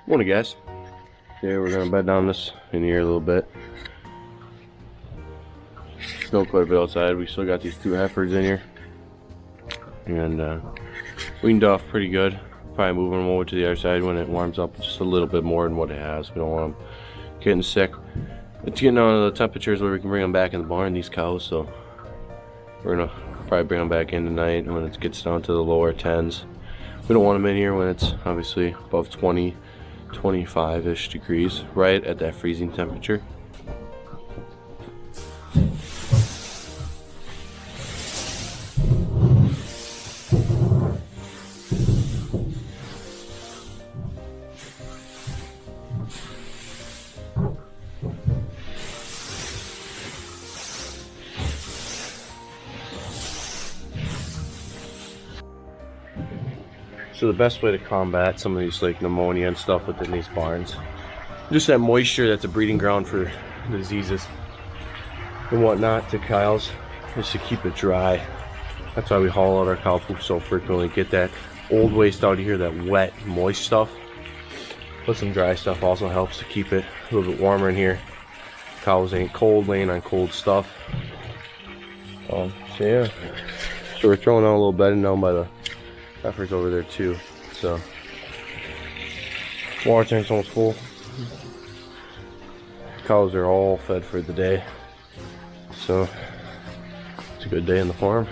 Morning, guys. Yeah, we're gonna bed down this in here a little bit. Snow quite a bit outside. We still got these two heifers in here, and weaned off pretty good. Probably moving them over to the other side when it warms up just a little bit more than what it has. We don't want them getting sick. It's getting on to the temperatures where we can bring them back in the barn, these cows, so we're gonna probably bring them back in tonight when it gets down to the lower 10s. We don't want them in here when it's obviously above 20, 25-ish degrees, right at that freezing temperature. So the best way to combat some of these like pneumonia and stuff within these barns, just that moisture that's a breeding ground for diseases and whatnot to cows, is to keep it dry. That's why we haul out our cow poop so frequently. Get that old waste out of here, that wet, moist stuff. Put some dry stuff also helps to keep it a little bit warmer in here. Cows ain't cold laying on cold stuff. So yeah, so we're throwing out a little bedding down by the heifers over there too. So water tank's almost full. Cows are all fed for the day, so it's a good day in the farm.